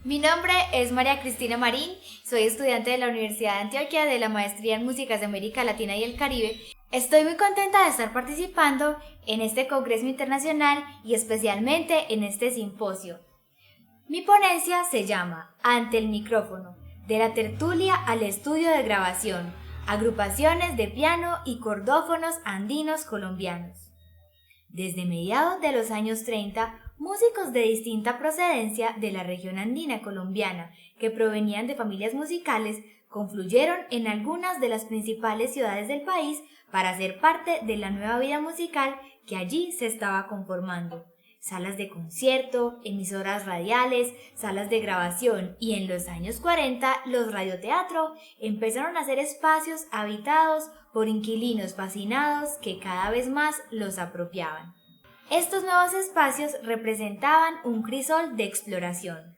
Mi nombre es María Cristina Marín, soy estudiante de la Universidad de Antioquia de la Maestría en Músicas de América Latina y el Caribe. Estoy muy contenta de estar participando en este Congreso Internacional y especialmente en este simposio. Mi ponencia se llama Ante el micrófono, de la tertulia al estudio de grabación, agrupaciones de piano y cordófonos andinos colombianos. Desde mediados de los años 30, músicos de distinta procedencia de la región andina colombiana, que provenían de familias musicales, confluyeron en algunas de las principales ciudades del país para ser parte de la nueva vida musical que allí se estaba conformando. Salas de concierto, emisoras radiales, salas de grabación y en los años 40 los radioteatro empezaron a ser espacios habitados por inquilinos fascinados que cada vez más los apropiaban. Estos nuevos espacios representaban un crisol de exploración.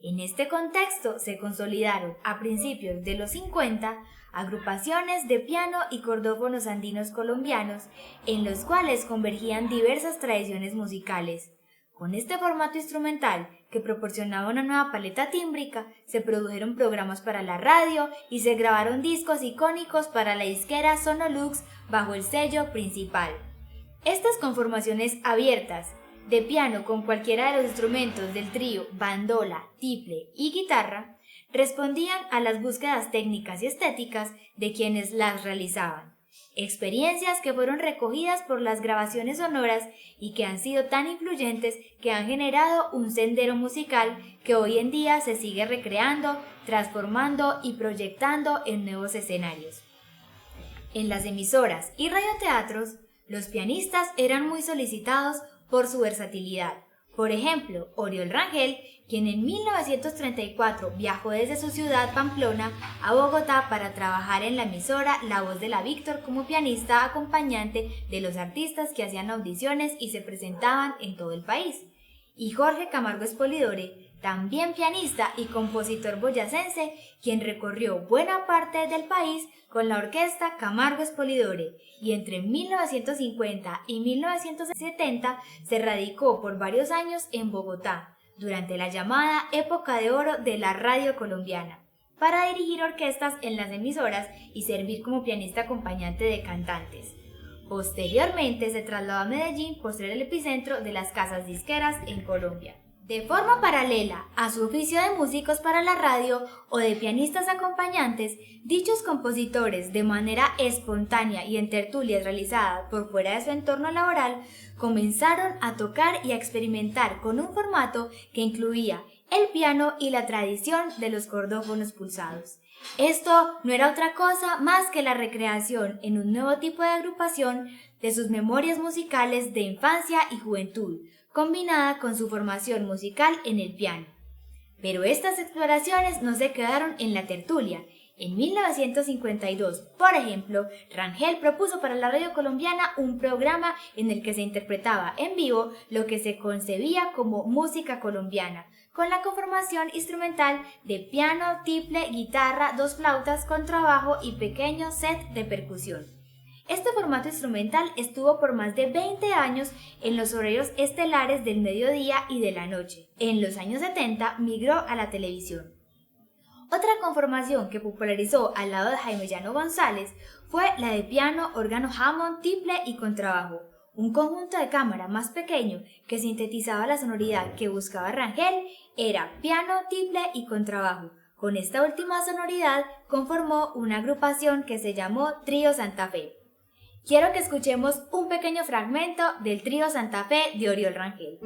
En este contexto se consolidaron a principios de los 50 agrupaciones de piano y cordófonos andinos colombianos en los cuales convergían diversas tradiciones musicales. Con este formato instrumental, que proporcionaba una nueva paleta tímbrica, se produjeron programas para la radio y se grabaron discos icónicos para la disquera Sonolux bajo el sello Principal. Estas conformaciones abiertas, de piano con cualquiera de los instrumentos del trío, bandola, tiple y guitarra, respondían a las búsquedas técnicas y estéticas de quienes las realizaban. Experiencias que fueron recogidas por las grabaciones sonoras y que han sido tan influyentes que han generado un sendero musical que hoy en día se sigue recreando, transformando y proyectando en nuevos escenarios. En las emisoras y radioteatros, los pianistas eran muy solicitados por su versatilidad. Por ejemplo, Oriol Rangel, quien en 1934 viajó desde su ciudad Pamplona a Bogotá para trabajar en la emisora La Voz de la Víctor como pianista acompañante de los artistas que hacían audiciones y se presentaban en todo el país. Y Jorge Camargo Espolidore, también pianista y compositor boyacense, quien recorrió buena parte del país con la orquesta Camargo Espolidore y entre 1950 y 1970 se radicó por varios años en Bogotá, durante la llamada época de oro de la radio colombiana, para dirigir orquestas en las emisoras y servir como pianista acompañante de cantantes. Posteriormente se trasladó a Medellín por ser el epicentro de las casas disqueras en Colombia. De forma paralela a su oficio de músicos para la radio o de pianistas acompañantes, dichos compositores, de manera espontánea y en tertulias realizadas por fuera de su entorno laboral, comenzaron a tocar y a experimentar con un formato que incluía el piano y la tradición de los cordófonos pulsados. Esto no era otra cosa más que la recreación en un nuevo tipo de agrupación de sus memorias musicales de infancia y juventud, combinada con su formación musical en el piano. Pero estas exploraciones no se quedaron en la tertulia. En 1952, por ejemplo, Rangel propuso para la radio colombiana un programa en el que se interpretaba en vivo lo que se concebía como música colombiana, con la conformación instrumental de piano, tiple, guitarra, dos flautas, contrabajo y pequeño set de percusión. Este formato instrumental estuvo por más de 20 años en los horarios estelares del mediodía y de la noche. En los años 70 migró a la televisión. Otra conformación que popularizó al lado de Jaime Llano González fue la de piano, órgano Hammond, tiple y contrabajo, un conjunto de cámara más pequeño que sintetizaba la sonoridad que buscaba Rangel era piano, tiple y contrabajo. Con esta última sonoridad conformó una agrupación que se llamó Trío Santa Fe. Quiero que escuchemos un pequeño fragmento del Trío Santa Fe de Oriol Rangel.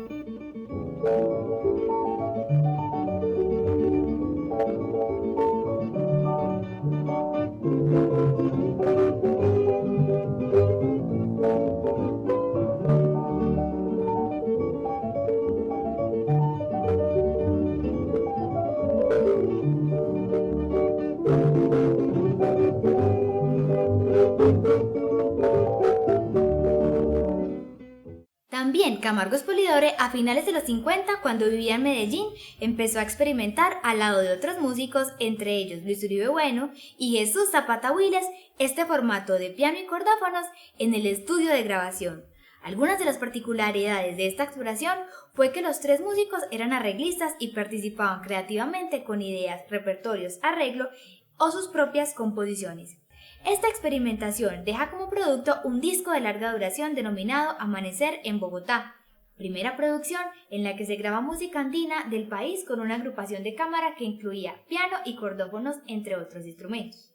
También Camargo Espolidore, a finales de los 50, cuando vivía en Medellín, empezó a experimentar al lado de otros músicos, entre ellos Luis Uribe Bueno y Jesús Zapata Huiles, este formato de piano y cordófonos en el estudio de grabación. Algunas de las particularidades de esta exploración fue que los 3 músicos eran arreglistas y participaban creativamente con ideas, repertorios, arreglo o sus propias composiciones. Esta experimentación deja como producto un disco de larga duración denominado Amanecer en Bogotá, primera producción en la que se graba música andina del país con una agrupación de cámara que incluía piano y cordófonos, entre otros instrumentos.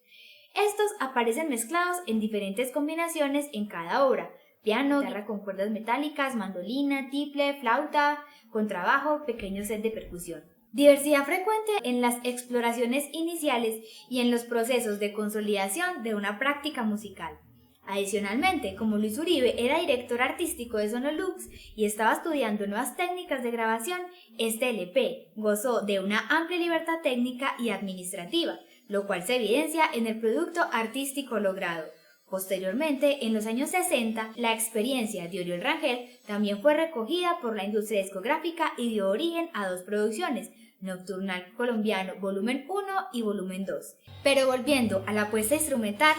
Estos aparecen mezclados en diferentes combinaciones en cada obra: piano, guitarra con cuerdas metálicas, mandolina, tiple, flauta, contrabajo, pequeño set de percusión. Diversidad frecuente en las exploraciones iniciales y en los procesos de consolidación de una práctica musical. Adicionalmente, como Luis Uribe era director artístico de Sonolux y estaba estudiando nuevas técnicas de grabación, este LP gozó de una amplia libertad técnica y administrativa, lo cual se evidencia en el producto artístico logrado. Posteriormente, en los años 60, la experiencia de Oriol Rangel también fue recogida por la industria discográfica y dio origen a 2 producciones, Nocturnal Colombiano Volumen 1 y Volumen 2. Pero volviendo a la puesta instrumental,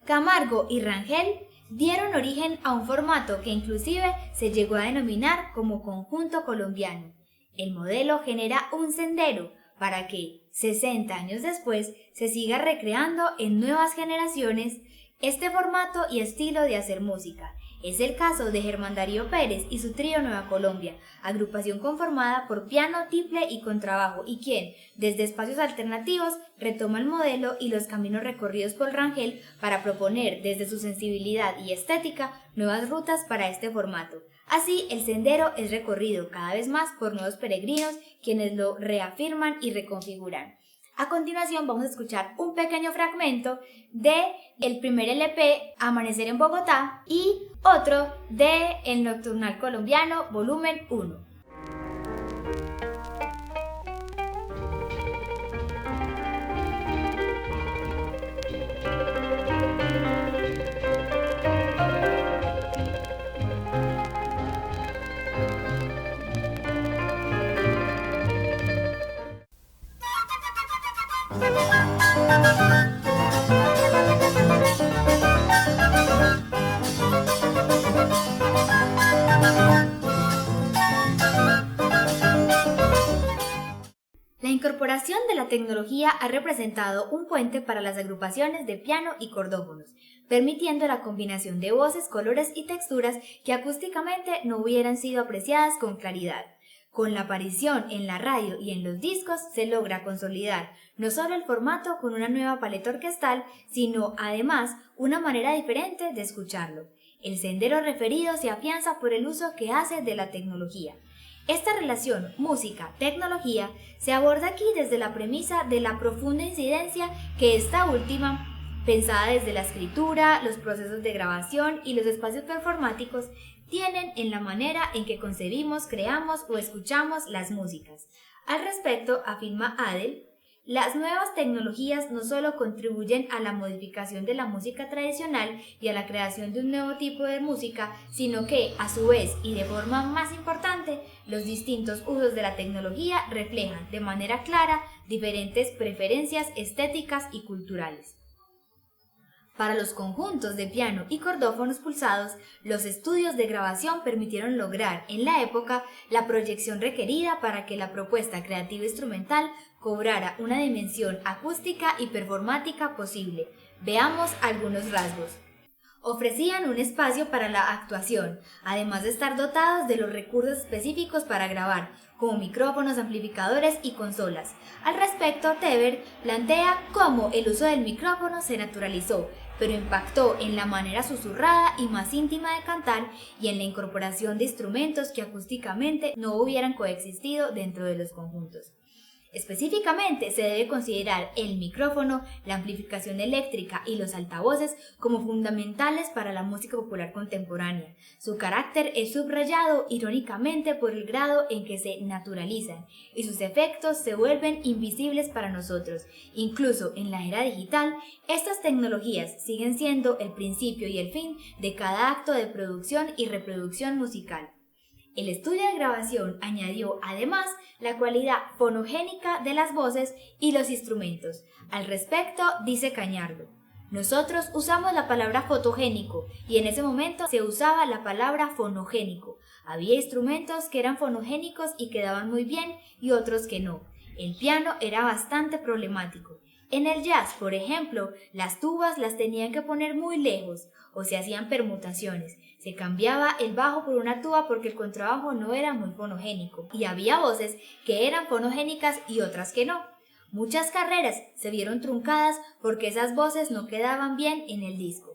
Camargo y Rangel dieron origen a un formato que inclusive se llegó a denominar como conjunto colombiano. El modelo genera un sendero para que, 60 años después, se siga recreando en nuevas generaciones este formato y estilo de hacer música. Es el caso de Germán Darío Pérez y su trío Nueva Colombia, agrupación conformada por piano, tiple y contrabajo, y quien, desde espacios alternativos, retoma el modelo y los caminos recorridos por Rangel para proponer, desde su sensibilidad y estética, nuevas rutas para este formato. Así, el sendero es recorrido cada vez más por nuevos peregrinos, quienes lo reafirman y reconfiguran. A continuación vamos a escuchar un pequeño fragmento de el primer LP Amanecer en Bogotá y otro de El Nocturnal Colombiano Volumen 1. La incorporación de la tecnología ha representado un puente para las agrupaciones de piano y cordófonos, permitiendo la combinación de voces, colores y texturas que acústicamente no hubieran sido apreciadas con claridad. Con la aparición en la radio y en los discos se logra consolidar no solo el formato con una nueva paleta orquestal, sino además una manera diferente de escucharlo. El sendero referido se afianza por el uso que hace de la tecnología. Esta relación música-tecnología se aborda aquí desde la premisa de la profunda incidencia que esta última, pensada desde la escritura, los procesos de grabación y los espacios performáticos, tienen en la manera en que concebimos, creamos o escuchamos las músicas. Al respecto, afirma Adel, las nuevas tecnologías no solo contribuyen a la modificación de la música tradicional y a la creación de un nuevo tipo de música, sino que, a su vez y de forma más importante, los distintos usos de la tecnología reflejan de manera clara diferentes preferencias estéticas y culturales. Para los conjuntos de piano y cordófonos pulsados, los estudios de grabación permitieron lograr en la época la proyección requerida para que la propuesta creativa instrumental cobrara una dimensión acústica y performática posible. Veamos algunos rasgos. Ofrecían un espacio para la actuación, además de estar dotados de los recursos específicos para grabar, como micrófonos, amplificadores y consolas. Al respecto, Teber plantea cómo el uso del micrófono se naturalizó, pero impactó en la manera susurrada y más íntima de cantar y en la incorporación de instrumentos que acústicamente no hubieran coexistido dentro de los conjuntos. Específicamente, se debe considerar el micrófono, la amplificación eléctrica y los altavoces como fundamentales para la música popular contemporánea. Su carácter es subrayado irónicamente por el grado en que se naturalizan y sus efectos se vuelven invisibles para nosotros. Incluso en la era digital, estas tecnologías siguen siendo el principio y el fin de cada acto de producción y reproducción musical. El estudio de grabación añadió además la cualidad fonogénica de las voces y los instrumentos. Al respecto, dice Cañardo, Nosotros usamos la palabra fotogénico y en ese momento se usaba la palabra fonogénico. Había instrumentos que eran fonogénicos y quedaban muy bien y otros que no. El piano era bastante problemático. En el jazz, por ejemplo, las tubas las tenían que poner muy lejos o se hacían permutaciones. Se cambiaba el bajo por una tuba porque el contrabajo no era muy fonogénico y había voces que eran fonogénicas y otras que no. Muchas carreras se vieron truncadas porque esas voces no quedaban bien en el disco.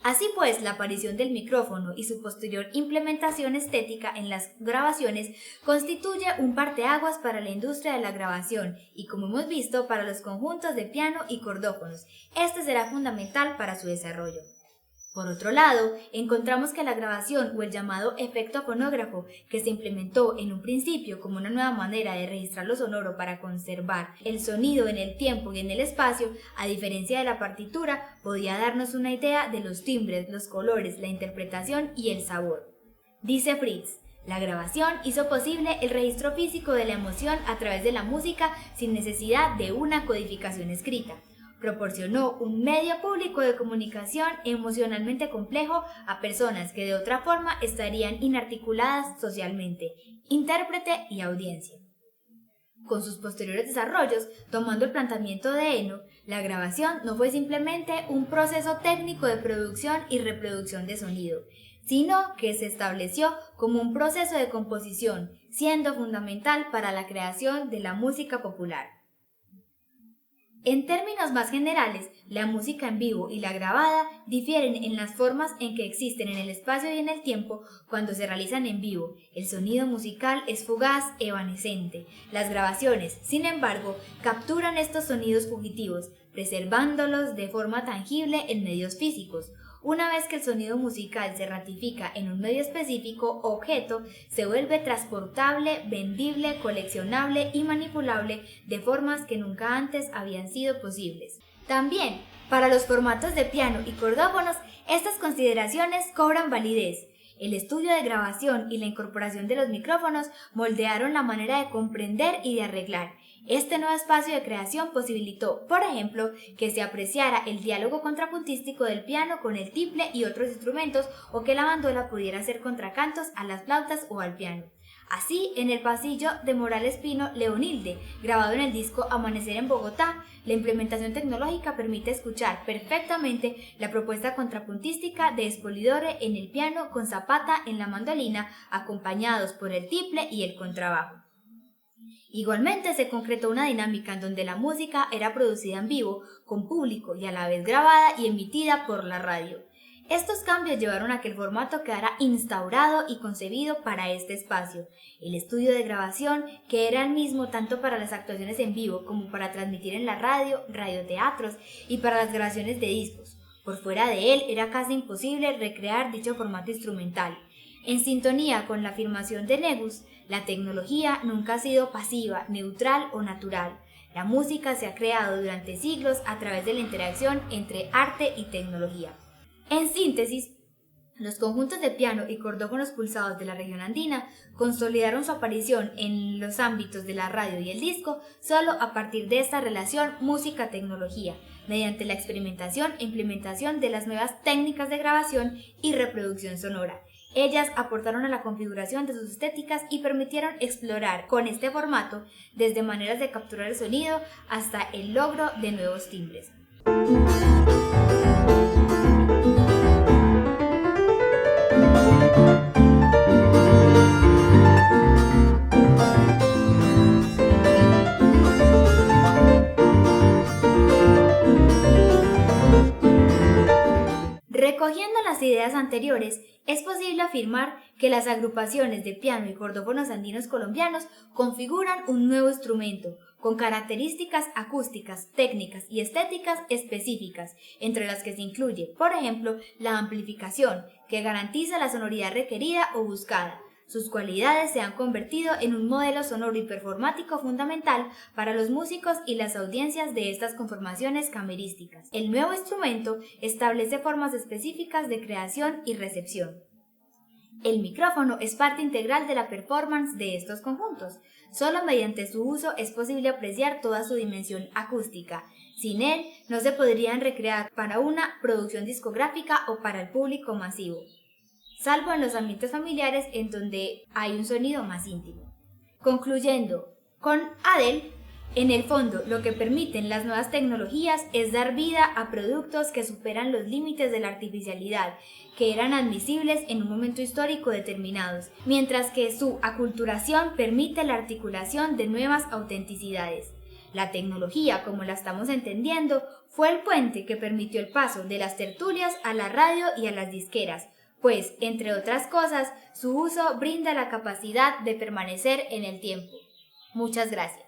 Así pues, la aparición del micrófono y su posterior implementación estética en las grabaciones constituye un parteaguas para la industria de la grabación y, como hemos visto, para los conjuntos de piano y cordófonos. Este será fundamental para su desarrollo. Por otro lado, encontramos que la grabación o el llamado efecto fonógrafo, que se implementó en un principio como una nueva manera de registrar lo sonoro para conservar el sonido en el tiempo y en el espacio, a diferencia de la partitura, podía darnos una idea de los timbres, los colores, la interpretación y el sabor. Dice Fritz: la grabación hizo posible el registro físico de la emoción a través de la música sin necesidad de una codificación escrita. Proporcionó un medio público de comunicación emocionalmente complejo a personas que de otra forma estarían inarticuladas socialmente, intérprete y audiencia. Con sus posteriores desarrollos, tomando el planteamiento de Eno, la grabación no fue simplemente un proceso técnico de producción y reproducción de sonido, sino que se estableció como un proceso de composición, siendo fundamental para la creación de la música popular. En términos más generales, la música en vivo y la grabada difieren en las formas en que existen en el espacio y en el tiempo cuando se realizan en vivo. El sonido musical es fugaz, evanescente. Las grabaciones, sin embargo, capturan estos sonidos fugitivos, preservándolos de forma tangible en medios físicos. Una vez que el sonido musical se ratifica en un medio específico o objeto, se vuelve transportable, vendible, coleccionable y manipulable de formas que nunca antes habían sido posibles. También, para los formatos de piano y cordófonos, estas consideraciones cobran validez. El estudio de grabación y la incorporación de los micrófonos moldearon la manera de comprender y de arreglar. Este nuevo espacio de creación posibilitó, por ejemplo, que se apreciara el diálogo contrapuntístico del piano con el tiple y otros instrumentos o que la bandola pudiera hacer contracantos a las flautas o al piano. Así, en el pasillo de Morales Pino Leonilde, grabado en el disco Amanecer en Bogotá, la implementación tecnológica permite escuchar perfectamente la propuesta contrapuntística de Espolidore en el piano con Zapata en la mandolina, acompañados por el tiple y el contrabajo. Igualmente se concretó una dinámica en donde la música era producida en vivo, con público y a la vez grabada y emitida por la radio. Estos cambios llevaron a que el formato quedara instaurado y concebido para este espacio. El estudio de grabación, que era el mismo tanto para las actuaciones en vivo como para transmitir en la radio, radioteatros y para las grabaciones de discos. Por fuera de él era casi imposible recrear dicho formato instrumental. En sintonía con la afirmación de Negus, la tecnología nunca ha sido pasiva, neutral o natural. La música se ha creado durante siglos a través de la interacción entre arte y tecnología. En síntesis, los conjuntos de piano y cordófonos pulsados de la región andina consolidaron su aparición en los ámbitos de la radio y el disco solo a partir de esta relación música-tecnología, mediante la experimentación e implementación de las nuevas técnicas de grabación y reproducción sonora. Ellas aportaron a la configuración de sus estéticas y permitieron explorar con este formato desde maneras de capturar el sonido hasta el logro de nuevos timbres. Recogiendo las ideas anteriores, es posible afirmar que las agrupaciones de piano y cordófonos andinos colombianos configuran un nuevo instrumento, con características acústicas, técnicas y estéticas específicas, entre las que se incluye, por ejemplo, la amplificación, que garantiza la sonoridad requerida o buscada. Sus cualidades se han convertido en un modelo sonoro y performático fundamental para los músicos y las audiencias de estas conformaciones camerísticas. El nuevo instrumento establece formas específicas de creación y recepción. El micrófono es parte integral de la performance de estos conjuntos. Solo mediante su uso es posible apreciar toda su dimensión acústica. Sin él, no se podrían recrear para una producción discográfica o para el público masivo, salvo en los ambientes familiares en donde hay un sonido más íntimo. Concluyendo, con Adele, en el fondo, lo que permiten las nuevas tecnologías es dar vida a productos que superan los límites de la artificialidad, que eran admisibles en un momento histórico determinado, mientras que su aculturación permite la articulación de nuevas autenticidades. La tecnología, como la estamos entendiendo, fue el puente que permitió el paso de las tertulias a la radio y a las disqueras, pues, entre otras cosas, su uso brinda la capacidad de permanecer en el tiempo. Muchas gracias.